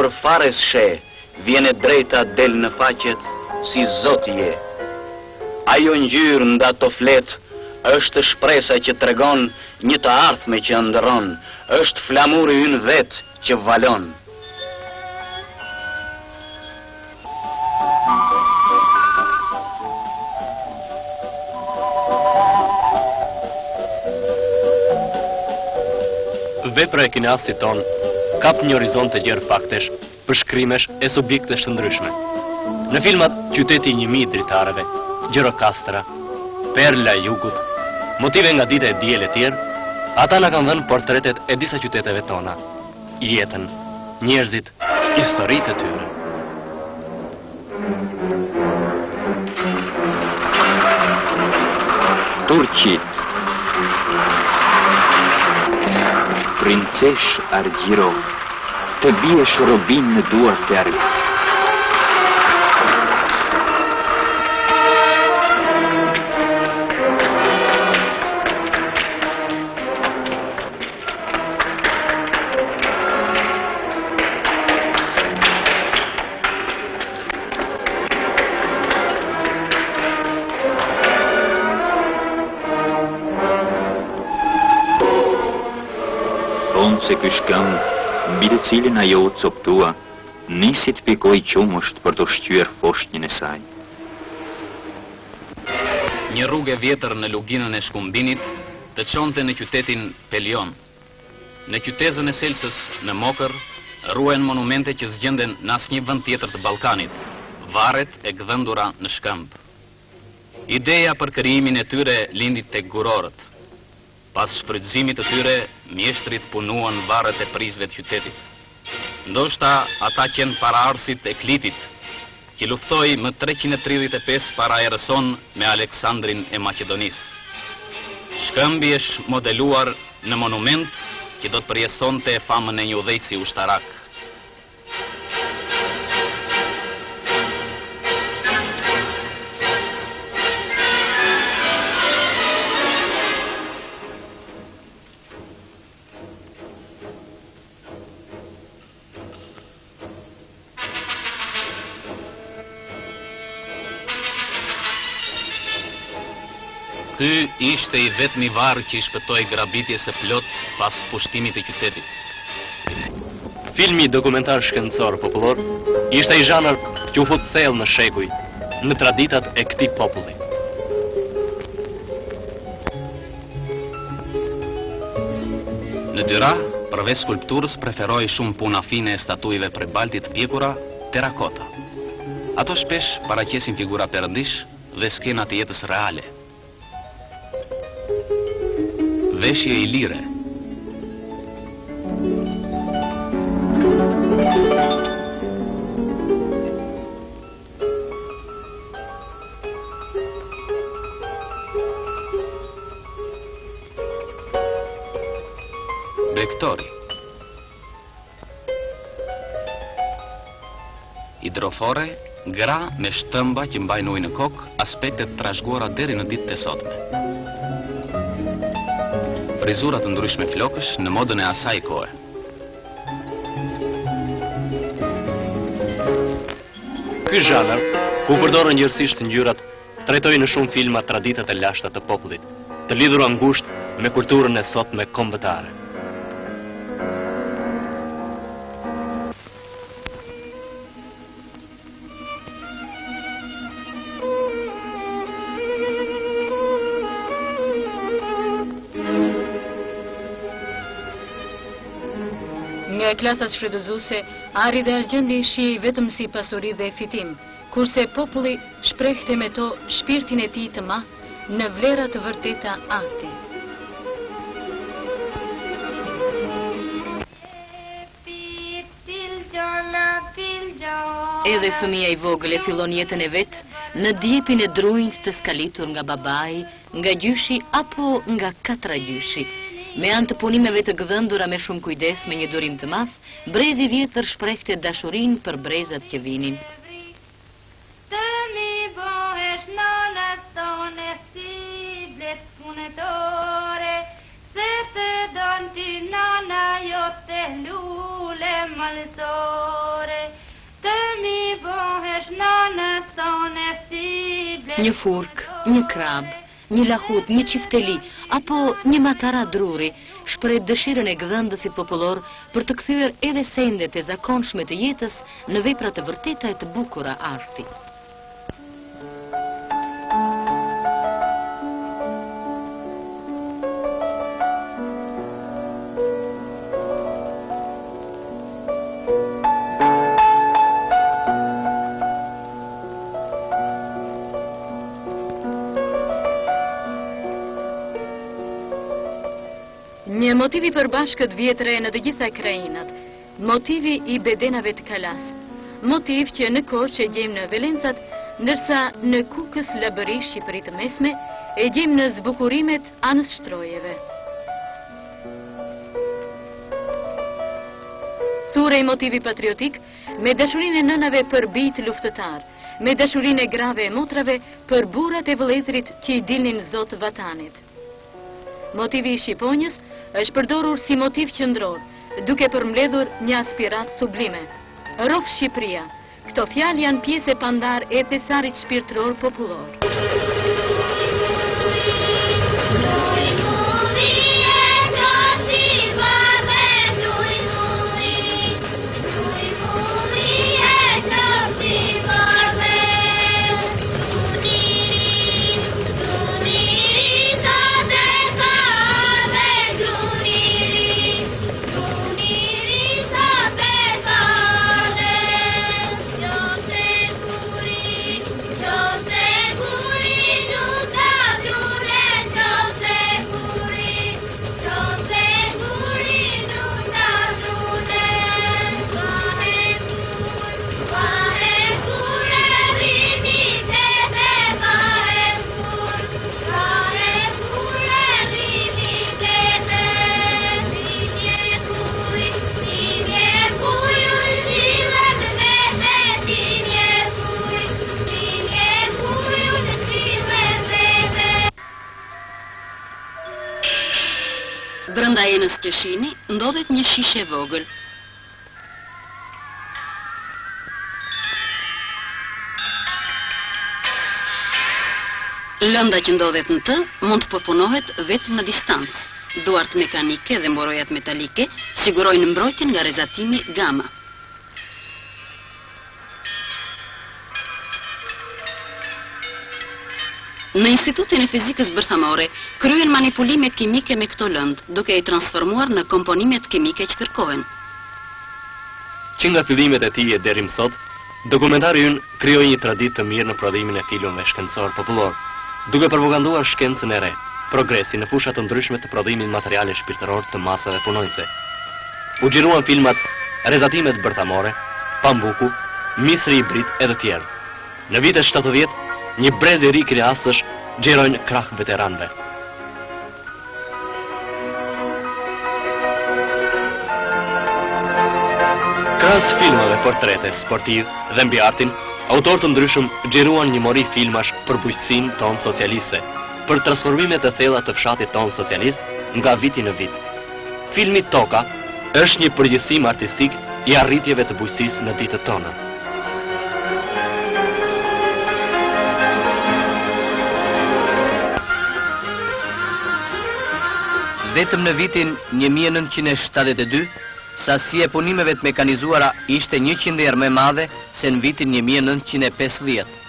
për fare s'she, vjene drejta del në faqet si zotje. Ajo ngjyrë nda to flet, është shpresa që tregon një të ardhme që ndëron, është flamuri ynë vet që valon. Vepra e kinastit ton kap një horizont të gjerë faktesh, përshkrimesh e subjektesh të ndryshme. Në filmat Qyteti 1000 dritareve, Gjirokastra, Perla e Jugut, Motive nga dita e diel e tjerë, ata na kanë dhënë portretet e disa qyteteve tona, jetën, njerëzit, historitë e tyre. Turqit. Princesh Argjiro, të biesh robin në duart e arg. Se ky shkëmb, mbi të cilin ajo u coptua, nisi të pikoj qumësht për të shqyer foshnjën e saj. Një rrugë e vjetër në luginën e Shkumbinit të çonte në qytetin Pelion. Në qytetën e Selsës në Mokër ruhen monumente që zgjenden në asnjë vend tjetër të Ballkanit, varret e gdhëndura në shkëmb. Ideja për krijimin e tyre lindi tek gurorët. Pas shfrytëzimit të tyre, mjeshtrit punuan varret e prizve të qytetit. Ndoshta ata qenë paraardhësit e Klitit, që luftoi më 335 para erës sonë me Aleksandrin e Maqedonisë. Shkëmbi është modeluar në monument që do të përjesonte famën e një udhëheqësi ushtarak. Ky ishte i vetmi varr që i shpëtoi grabitjes së plot pas pushtimit të qytetit. Filmi dokumentar shkencor popullor ishte i zhanër që u fut thellë në shekuj, në traditat e këtij populli. Në Dyra, përveç skulpturës, preferoi shumë puna fine e statujve prej baltit pjekura, terakota. Ato shpesh paraqesin figura perëndish dhe skena të jetës reale. Veshje i lire. Bektori. Hidrofore, gra me shtëmba që mbajnë ujë në kokë, aspektet trashëguara deri në ditët e sotme. Frizurat të ndryshme flokësh në modën e asaj kohe. Ky zhanër, ku përdoren njërësisht ngjyrat, trajtoi në shumë filma traditat e lashta të popullit, të lidhura ngushtë me kulturën e sotme kombëtare. Nga klasat shfrytëzuese, Ari dhe Argjendi shihej vetëm si pasuri dhe fitim, kurse populli shprehte me to shpirtin e tij të madh në vlera të vërteta arti. Edhe fëmia i vogël e fillon jetën e vet në djepin e drujt të skalitur nga babai, nga gjyshi apo nga katra gjyshi. Me anë të punimeve të gdhëndura me shumë kujdes, me një durim të madh, brezi vjetër shprehte dashurinë për brezat që vinin. Të mi bëhesh nënës tone si blet punëtore, se të don ty nana jote lule malësore. një furk, një krab, një lahut, një qifteli, apo një matara druri, shpreh dëshirën e gëdhëndësit popullor për të kthyer edhe sendet e zakonshme të jetës në vepra të vërteta e të bukura arti. Një motivi përbashkët vjetre në të gjitha krainat, motivi i bedenave të kalas, motiv që në Korçë e gjejmë në Velencat, ndërsa në Kukës Labëri, Shqipëri të mesme, e gjejmë në zbukurimet anës shtrojeve. Thurej motivi patriotik, me dashurinë e nënave për bijtë luftëtar, me dashurinë e grave e motrave për burrat e vëllezërit që i dilnin zot vatanit. Motivi i shqiponjës është përdorur si motiv qendror, duke përmbledhur një aspirat sublime. Rof Shqipëria. Këto fjalë janë pjesë e pandar e thesarit shpirtëror popullor. Brenda enës që shihni, ndodhet një shishe vogël. Lënda që ndodhet në të mund të përpunohet vetëm në distancë. Duart mekanike dhe mborojat metalike sigurojnë mbrojtjen nga rrezatimi gama. Në Institutin e Fizikës Bërthamore, kryen manipulime kimike me këto lëndë, duke i transformuar në komponimet kimike që kërkohen. Që nga fillimet e tij e deri më sot, dokumentari ynë krijoi një traditë të mirë në prodhimin e filmave shkencor popullor, duke propaganduar shkencën e re, progresi në fusha të ndryshme të prodhimit materiale shpirtëror të masave punonjëse. U gjiruan filmat Rrezatimet bërthamore, Pambuku, Misri i Brit e të tjerë. Në vitet 70, një brez i ri krijesësh gjerojnë krah veteranëve. Krahas filmave portrete sportiv dhe mbi artin, autorë të ndryshëm gjeruan një mori filmash për bujqësinë tonë socialiste, për transformimet e thella të fshatit tonë socialist nga viti në vit. Filmi Toka është një përgjithësim artistik i arritjeve të bujqësisë në ditët tona. Vetëm në vitin 1972, sasia e punimeve të mekanizuara ishte 100 herë më madhe se në vitin 1950.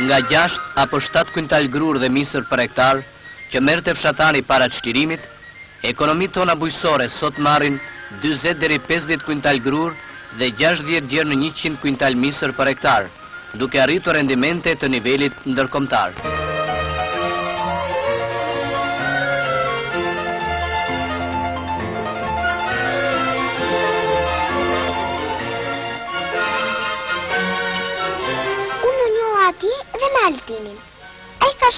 Nga 6 apo 7 kuintal grur dhe misër për hektar, që merrte fshatari para çlirimit, ekonomitë tona bujqësore sot marrin 40 deri 50 kuintal grur dhe 60 deri në 100 kuintal misër për hektar, duke arritur rendimente të nivelit ndërkombëtar. Unë njoh atij dhe me Altimin. Ai ka